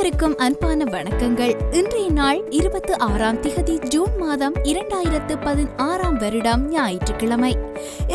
அனைவருக்கும் அன்பான வணக்கங்கள். இன்றைய நாள் 26 ஜூன் மாதம் 2016 வருடம் ஞாயிற்றுக்கிழமை.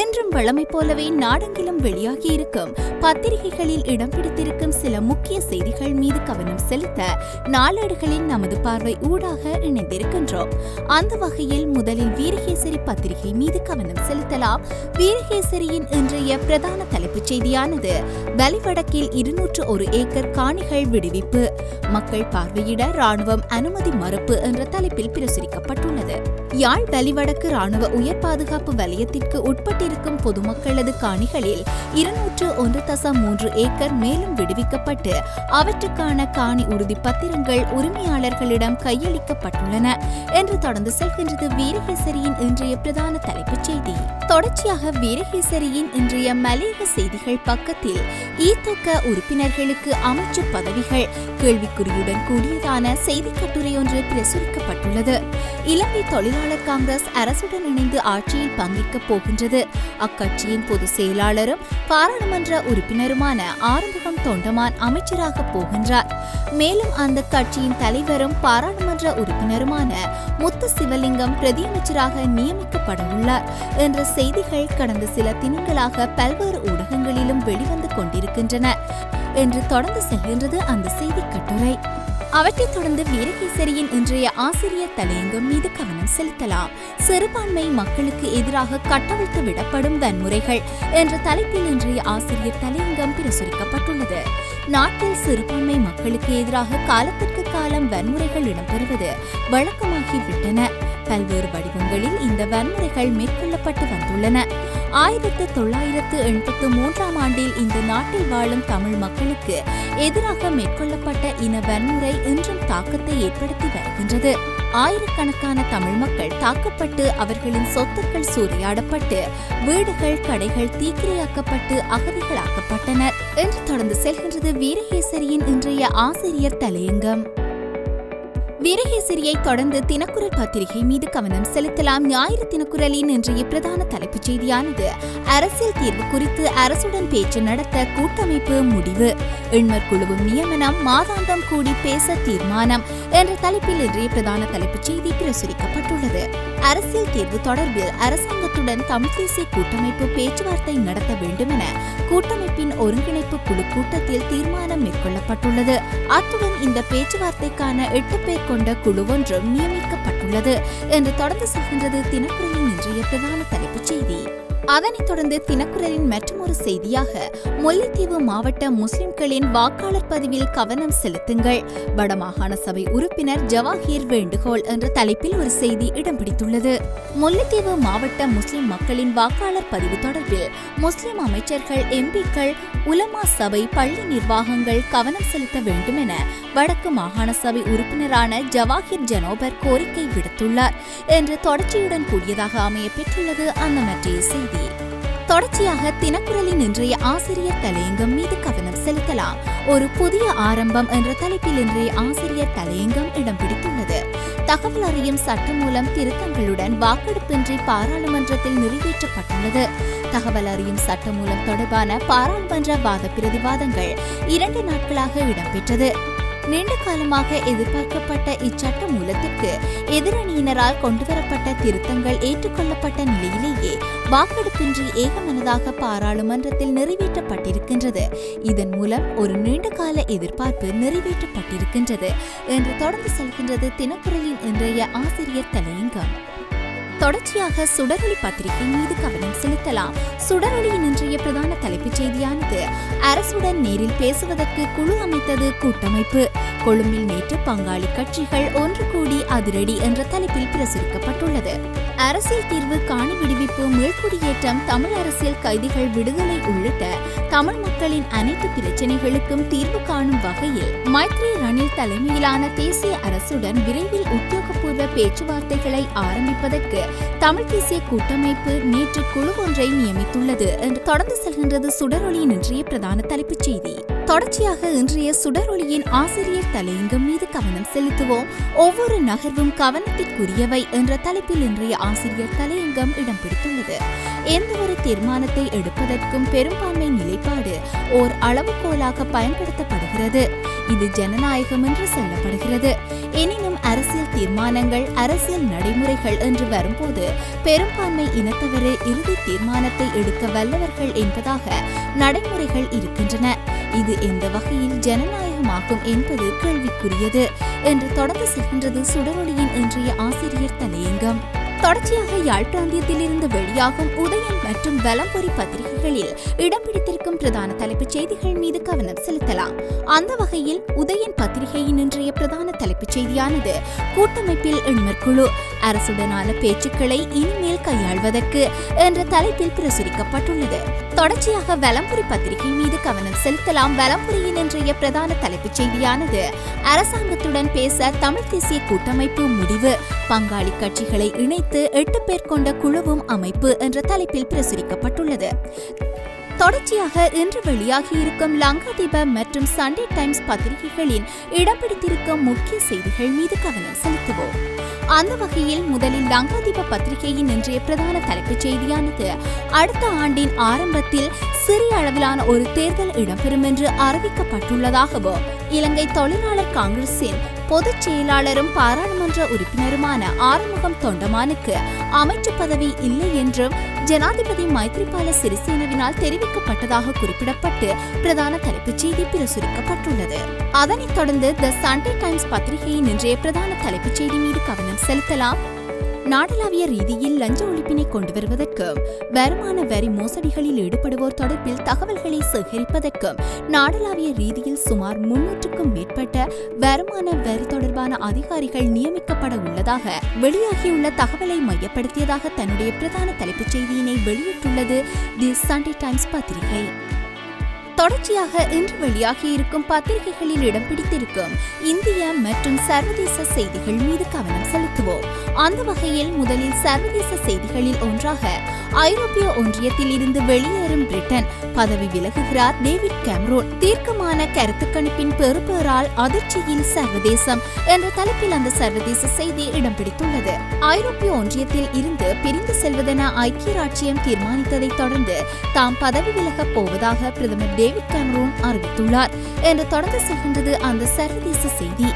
என்றும் வழமை போலவே நாடெங்கிலும் வெளியாகி இருக்கும் பத்திரிகைகளில் இடம் பிடித்திருக்கும் சில முக்கிய செய்திகள் மீது கவனம் செலுத்த நாளேடுகளின் நமது பார்வை ஊடாக இணைந்திருக்கின்றோம். அந்த வகையில் முதலில் வீரகேசரி பத்திரிகை மீது கவனம் செலுத்தலாம். வீரகேசரியின் இன்றைய பிரதான தலைப்புச் செய்தியானது வலிவடக்கில் 201 ஏக்கர் காணிகள் விடுவிப்பு, மக்கள் பார்வையிட ராணுவம் அனுமதி மறுப்பு என்ற தலைப்பில் பிரசுரிக்கப்பட்டுள்ளது. யாழ் வலிவடக்கு ராணுவ உயர் பாதுகாப்பு வலயத்திற்கு உட்பட்டிருக்கும் பொதுமக்களது காணிகளில் 201.3 ஏக்கர் மேலும் விடுவிக்கப்பட்டு அவற்றுக்கான காணி உறுதி பத்திரங்கள் உரிமையாளர்களிடம் கையளிக்கப்பட்டுள்ளன என்று தொடர்ந்து செல்கின்றது வீரகேசரியின் இன்றைய பிரதான தலைப்புச் செய்தி. தொடர்ச்சியாக வீரகேசரியின் இன்றைய மலையக செய்திகள் பக்கத்தில் ஈத்தொக்க உறுப்பினர்களுக்கு அமைச்சு பதவிகள் கேள்விக்குறியுடன் கூடியதான செய்தி கட்டுரை ஒன்று பிரசுரிக்கப்பட்டுள்ளது. இலங்கை தொழிலாளர் காங்கிரஸ் அரசுடன் இணைந்து ஆட்சியில் பங்கேற்கப் போகின்றது. அக்கட்சியின் பொதுச் செயலாளரும் பாராளுமன்ற உறுப்பினருமான ஆறுமுகம் தொண்டமான் அமைச்சராக போகின்றார். மேலும் அந்த கட்சியின் தலைவரும் பாராளுமன்ற உறுப்பினருமான முத்து சிவலிங்கம் பிரதியமைச்சராக நியமிக்கப்பட உள்ளார் என்ற செய்திகள் கடந்த சில தினங்களாக பல்வேறு ஊடகங்களிலும் வெளிவந்து கொண்டிருக்கின்றன என்று தொடர்ந்து செல்கின்றது அந்த செய்தி கட்டுரை. அவற்றைத் தொடர்ந்து வீரகேசரியின் இன்றைய ஆசிரியர் தலையங்கம் மீது கவனம் செலுத்தலாம். சிறுபான்மை மக்களுக்கு எதிராக கட்டவிழ்த்து விடப்படும் வன்முறைகள் என்ற தலைப்பில் இன்றைய ஆசிரியர் தலையங்கம் பிரசுரிக்கப்பட்டுள்ளது. நாட்டில் சிறுபான்மை மக்களுக்கு எதிராக காலத்திற்கு காலம் வன்முறைகள் இடம்பெறுவது வழக்கமாகிவிட்டன. பல்வேறு வடிவங்களில் இந்த வன்முறைகள் மேற்கொள்ளப்பட்டு வந்துள்ளன. 1983 ஆண்டில் இந்த நாட்டில் வாழும் தமிழ் மக்களுக்கு எதிராக மேற்கொள்ளப்பட்ட இன வன்முறை இன்றும் தாக்கத்தை ஏற்படுத்தி வருகின்றது. ஆயிரக்கணக்கான தமிழ் மக்கள் தாக்கப்பட்டு அவர்களின் சொத்துக்கள் சூறையாடப்பட்டு வீடுகள் கடைகள் தீக்கிரையாக்கப்பட்டு அகதிகளாக்கப்பட்டனர் என்று தொடர்ந்து செல்கின்றது வீரகேசரியின் இன்றைய ஆசிரியர் தலையங்கம். வீரகேசரியை தொடர்ந்து தினக்குரல் பத்திரிகை மீது கவனம் செலுத்தலாம். ஞாயிறு தினக்குரலின் இன்றைய பிரதான தலைப்புச் செய்தியானது அரசியல் தீர்வு குறித்து அரசுடன் பேச்சு நடத்த கூட்டமைப்பு முடிவு, எண்மர் குழுவும் நியமனம், மாதாந்தம் கூடி பேச தீர்மானம் என்ற தலைப்பில் இன்றைய பிரதான தலைப்புச் செய்தி பிரசுரிக்கப்பட்டுள்ளது. அரசியல் தீர்வு தொடர்பில் அரசாங்கத்துடன் தமிழ் தேசிய கூட்டமைப்பு பேச்சுவார்த்தை நடத்த வேண்டும் என கூட்டமைப்பின் ஒருங்கிணைப்பு குழு கூட்டத்தில் தீர்மானம் மேற்கொள்ளப்பட்டுள்ளது. அத்துடன் இந்த பேச்சுவார்த்தைக்கான 8 பேர் கொண்ட குழு ஒன்றும் நியமிக்கப்பட்டுள்ளது என்று தொடர்ந்து செல்கின்றது தினக்குரலின் இன்றைய பிரதான தலைப்புச் செய்தி. அதனைத் தொடர்ந்து தினக்குரலின் மற்றொரு செய்தியாக முல்லைத்தீவு மாவட்ட முஸ்லிம்களின் வாக்காளர் பதிவில் கவனம் செலுத்துங்கள், வடமாகாண சபை உறுப்பினர் ஜவாஹீர் வேண்டுகோள் என்ற தலைப்பில் ஒரு செய்தி இடம் பிடித்துள்ளது. முல்லைத்தீவு மாவட்ட முஸ்லிம் மக்களின் வாக்காளர் பதிவு தொடர்பில் முஸ்லிம் அமைச்சர்கள், எம்பிக்கள், உலமா சபை, பள்ளி நிர்வாகங்கள் கவனம் செலுத்த வேண்டும் என வடக்கு மாகாண சபை உறுப்பினரான ஜவாஹீர் ஜனோபர் கோரிக்கை விடுத்துள்ளார் என்று தொடர்ச்சியுடன் கூடியதாக அமைய பெற்றுள்ளது அந்த மற்றைய செய்தி. தொடர்ச்சியாக தினக்குரலின் இன்றைய ஆசிரியர் தலையங்கம் மீது கவனம் செலுத்தலாம். ஒரு புதிய ஆரம்பம் என்ற தலைப்பில் இன்றைய ஆசிரியர் தலையங்கம் இடம் பிடித்துள்ளது. தகவல் அறியும் சட்டம் மூலம் திருத்தங்களுடன் வாக்கெடுப்பின்றி பாராளுமன்றத்தில் நிறைவேற்றப்பட்டுள்ளது. தகவல் அறியும் சட்டம் மூலம் தொடர்பான பாராளுமன்ற வாத பிரதிவாதங்கள் 2 நாட்களாக இடம்பெற்றது. நீண்ட காலமாக எதிர்பார்க்கப்பட்ட இச்சட்ட மூலத்திற்கு எதிரணியினரால் கொண்டுவரப்பட்ட திருத்தங்கள் ஏற்றுக்கொள்ளப்பட்ட நிலையிலேயே வாக்கெடுப்பின்றி ஏகமனதாக பாராளுமன்றத்தில் நிறைவேற்றப்பட்டிருக்கின்றது. இதன் மூலம் ஒரு நீண்டகால எதிர்பார்ப்பு நிறைவேற்றப்பட்டிருக்கின்றது என்று தொடர்ந்து செல்கின்றது தினக்குரலின் இன்றைய ஆசிரியர் தலையங்கம். தொடர்ச்சியாக சுடரொளி பத்திரிகை மீது கவனம் செலுத்தலாம். சுடரொளியின் இன்றைய பிரதான தலைப்புச் செய்தியானது அரசுடன் நேரில் பேசுவதற்கு குழு அமைத்தது கூட்டமைப்பு, கொழும்பில் நேற்று பங்காளி கட்சிகள் ஒன்று கூடி அதிரடி என்ற தலைப்பில் பிரசுரிக்கப்பட்டுள்ளது. அரசியல் தீர்வு, காணி விடுவிப்பு, மீள்குடியேற்றம், தமிழ் அரசியல் கைதிகள் விடுதலை உள்ளிட்ட தமிழ் மக்களின் அனைத்து பிரச்சினைகளுக்கும் தீர்வு காணும் வகையில் மைத்ரி ரணில் தலைமையிலான தேசிய அரசுடன் விரைவில் உத்தியோகபூர்வ பேச்சுவார்த்தைகளை ஆரம்பிப்பதற்கு தமிழ் தேசிய கூட்டமைப்பு நேற்று குழு ஒன்றை நியமித்துள்ளது என்று தொடர்ந்து செல்கின்றது சுடரொளியின் இன்றைய பிரதான தலைப்புச் செய்தி. தொடர்ச்சியாக இன்றைய சுடரொளியின் ஆசிரியர் தலையங்கம் மீது கவனம் செலுத்துவோம். ஒவ்வொரு நகர்வும் கவனத்திற்குரியவை என்ற தலைப்பில் இன்றைய ஆசிரியர் தலையங்கம் இடம் பிடித்துள்ளது. எந்த ஒரு தீர்மானத்தை எடுப்பதற்கும் பெரும்பான்மை நிலைப்பாடு ஓர் அளவுகோலாக பயன்படுத்தப்படுகிறது. இது ஜனநாயகம் என்று சொல்லப்படுகிறது. எனினும் அரசியல் தீர்மானங்கள், அரசியல் நடைமுறைகள் என்று வரும்போது பெரும்பான்மை இனத்தவரே இறுதி தீர்மானத்தை எடுக்க வல்லவர்கள் என்பதாக நடைமுறைகள் இருக்கின்றன. இது எந்த வகையில் ஜனநாயகமாகும் என்பது கேள்விக்குரியது என்று தொடர்ந்து செல்கின்றது சுடரொளியின் இன்றைய ஆசிரியர் தலையங்கம். தொடர்ச்சியாக யாழ் பிராந்தியத்திலிருந்து வெளியாகும் உதயன் மற்றும் வலம்புரி பத்திரிகைகளில் இடம் பிடித்திருக்கும் பிரதான தலைப்புச் செய்திகள் மீது கவனம் செலுத்தலாம். அந்த வகையில் உதயன் பத்திரிகையின் இன்றைய பிரதான தலைப்புச் செய்தியானது கூட்டமைப்பில் எண்மற்குழு அரசுடனான பேச்சுக்களை இனிமேல் கையாள்வதற்கு என்ற தலைப்பில் பிரசுரிக்கப்பட்டுள்ளது. தொடர்ச்சியாக வலம்புரி பத்திரிகை மீது கவனம் செலுத்தலாம். வலம்புரியின் இன்றைய பிரதான தலைப்புச் செய்தியானது அரசாங்கத்துடன் பேச தமிழ் தேசிய கூட்டமைப்பு முடிவு, பங்காளி கட்சிகளை இணைத்து 8 பேர் கொண்ட குழுவும் அமைப்பு என்ற தலைப்பில் பிரசுரிக்கப்பட்டுள்ளது. தொடர்ச்சியாக இன்று வெளியாகியிருக்கும் லங்காதீப மற்றும் சண்டே டைம்ஸ் பத்திரிகைகளின் இடம் பிடித்திருக்கும் முக்கிய செய்திகள் மீது கவனம் செலுத்துவோம். அந்த வகையில் முதலில் லங்காதீப பத்திரிகையின் இன்றைய பிரதான தலைப்புச் செய்தியானது அடுத்த ஆண்டின் ஆரம்பத்தில் சிறிய அளவிலான ஒரு தேர்தல் இடம்பெறும் என்று அறிவிக்கப்பட்டுள்ளதாகவும் இலங்கை தொழிலாளர் காங்கிரசின் பொதுச் செயலாளரும் பாராளுமன்ற உறுப்பினருமான ஆறுமுகம் தொண்டமானுக்கு அமைச்சு பதவி இல்லை என்றும் ஜனாதிபதி மைத்ரிபால சிறிசேனவினால் தெரிவிக்கப்பட்டதாக குறிப்பிடப்பட்டு பிரதான தலைப்புச் செய்தி பிரசுரிக்கப்பட்டுள்ளது. அதனைத் தொடர்ந்து தி சண்டே டைம்ஸ் பத்திரிகையின் இன்றைய பிரதான தலைப்புச் செய்தி மீது கவனம் செலுத்தலாம். நாடளாவிய ரீதியில் லஞ்ச ஒழிப்பினை கொண்டு வருவதற்கும் வருமான வரி மோசடிகளில் ஈடுபடுவோர் தொடர்பில் தகவல்களை சேகரிப்பதற்கும் நாடளாவிய ரீதியில் சுமார் 300க்கும் மேற்பட்ட வருமான வரி தொடர்பான அதிகாரிகள் நியமிக்கப்பட உள்ளதாக வெளியாகியுள்ள தகவலை மையப்படுத்தியதாக தன்னுடைய பிரதான தலைப்புச் செய்தியினை வெளியிட்டுள்ளது தி சண்டே டைம்ஸ் பத்திரிகை. தொடர்ச்சியாக இன்று வெளியாகியிருக்கும் பத்திரிகைகளில் இடம் பிடித்திருக்கும் இந்திய மற்றும் சர்வதேச செய்திகள் மீது கவனம் செலுத்துவோம். அந்த வகையில் முதலில் சர்வதேச செய்திகளில் ஒன்றாக ஐரோப்பிய ஒன்றியத்தில் இருந்து வெளியேறும் பிரிட்டன், பதவி விலகுகிறார் டேவிட் கேமரோன், தீர்க்கமான கருத்து கணிப்பின் பெறுபேறால் அதிர்ச்சியில் சர்வதேசம் என்ற தலைப்பில் அந்த சர்வதேச செய்தி இடம் பிடித்துள்ளது. ஐரோப்பிய ஒன்றியத்தில் இருந்து பிரிந்து செல்வதென ஐக்கிய ராச்சியம் தீர்மானித்ததை தொடர்ந்து தாம் பதவி விலகப் போவதாக பிரதமர் டேவிட் கேமரோன் அறிவித்துள்ளார் என்று தொடர்ந்து செல்கின்றது அந்த சர்வதேச செய்தி.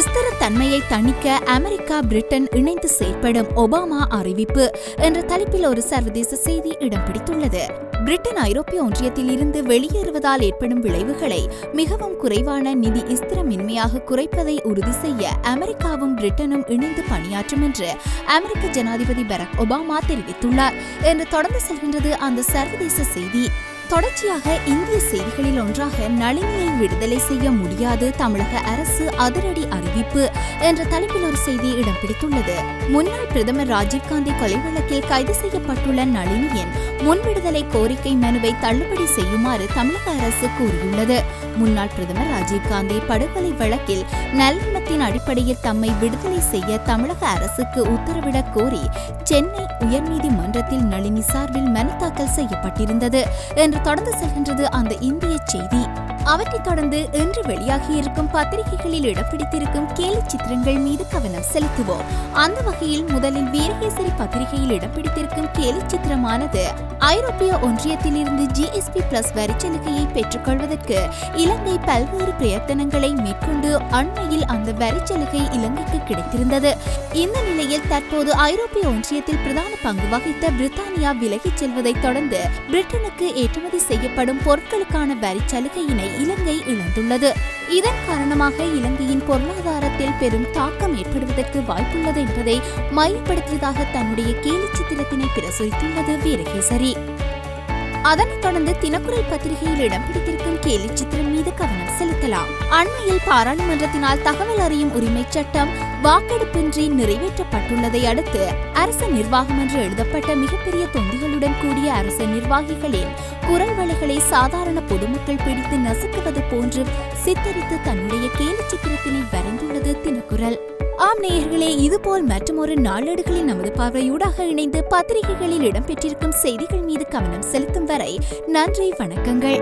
ஸ்திரத்தன்மையை தணிக்க அமெரிக்கா பிரிட்டன் இணைந்து செயற்படும் ஒபாமா அறிவிப்பு என்ற தலைப்பில் ஒரு சர்வதேச செய்தி இடம் பிடித்துள்ளது. பிரிட்டன் ஐரோப்பிய ஒன்றியத்தில் இருந்து வெளியேறுவதால் ஏற்படும் விளைவுகளை மிகவும் குறைவான நிதி ஸ்திரமின்மையாக குறைப்பதை உறுதி செய்ய அமெரிக்காவும் பிரிட்டனும் இணைந்து பணியாற்றும் என்று அமெரிக்க ஜனாதிபதி பராக் ஒபாமா தெரிவித்துள்ளார் என்று தொடர்ந்து செல்கின்றது அந்த சர்வதேச செய்தி. தொடர்ச்சியாக இந்திய செய்திகளில் ஒன்றாக நளினியை விடுதலை செய்ய முடியாது, தமிழக அரசு அதிரடி அறிவிப்பு என்ற தலைப்பில் ஒரு செய்தி இடம் பிடித்துள்ளது. முன்னாள் பிரதமர் ராஜீவ்காந்தி கொலை வழக்கில் கைது செய்யப்பட்டுள்ள நளினியின் முன்விடுதலை கோரிக்கை மனுவை தள்ளுபடி செய்யுமாறு தமிழக அரசு கூறியுள்ளது. முன்னாள் பிரதமர் ராஜீவ்காந்தி படுகொலை வழக்கில் நல்லெண்ணத்தின் அடிப்படையில் தம்மை விடுதலை செய்ய தமிழக அரசுக்கு உத்தரவிடக் கோரி சென்னை உயர்நீதிமன்றத்தில் நளினி சார்பில் மனு தாக்கல் செய்யப்பட்டிருந்தது என்று தொடர்ந்து செல்கின்றது அந்த இந்திய செய்தி. அவற்றைத் தொடர்ந்து இன்று வெளியாகியிருக்கும் பத்திரிகைகளில் இடம் பிடித்திருக்கும் கேலி சித்திரங்கள் மீது கவனம் செலுத்துவோம். அந்த வகையில் முதலில் வீரகேசரி பத்திரிகையில் இடம் பிடித்திருக்கும் கேலி சித்திரமானது ஐரோப்பிய ஒன்றியத்திலிருந்து GSP+ வரிச்சலுகையை பெற்றுக்கொள்வதற்கு இலங்கை பல்வேறு பிரயத்தனங்களை மேற்கொண்டு அண்மையில் அந்த வரிச்சலுகை இலங்கைக்கு கிடைத்திருந்தது. இந்த நிலையில் தற்போது ஐரோப்பிய ஒன்றியத்தில் பிரதான பங்கு வகித்த பிரித்தானியா விலகிச் செல்வதைத் தொடர்ந்து பிரிட்டனுக்கு ஏற்றுமதி செய்யப்படும் பொருட்களுக்கான வரிச்சலுகையினை இலங்கை இழந்துள்ளது. இதன் காரணமாக இலங்கையின் பொருளாதாரத்தில் பெரும் தாக்கம் ஏற்படுவதற்கு வாய்ப்புள்ளது என்பதை மையப்படுத்தியதாக தன்னுடைய கேலி சித்திரத்தினை பிரசுரித்துள்ளது வீரகேசரி. அதனைத் தொடர்ந்து தினக்குரல் பத்திரிகையில் இடம் பிடித்திருக்கும் கேலி சித்திரம் மீது கவனம் செலுத்தலாம். அண்மையில் பாராளுமன்றத்தினால் தகவல் அறியும் உரிமை சட்டம் வாக்கெடுப்பின்றி நிறைவேற்றப்பட்டுள்ளதை அடுத்து அரச நிர்வாகம் என்று எழுதப்பட்ட மிகப்பெரிய தொந்திகளுடன் கூடிய அரச நிர்வாகிகளின் குரல் வலைகளை சாதாரண பொதுமக்கள் பிடித்து நசுக்குவது போன்று சித்தரித்து தன்னுடைய கேலி சித்திரத்தினை வரைந்துள்ளது தினக்குரல். ஆம் நேயர்களே, இதுபோல் மற்றுமொரு நாளேடுகளின் நமது பார்வையூடாக இணைந்து பத்திரிகைகளில் இடம்பெற்றிருக்கும் செய்திகள் மீது கவனம் செலுத்தும் வரை நன்றி, வணக்கங்கள்.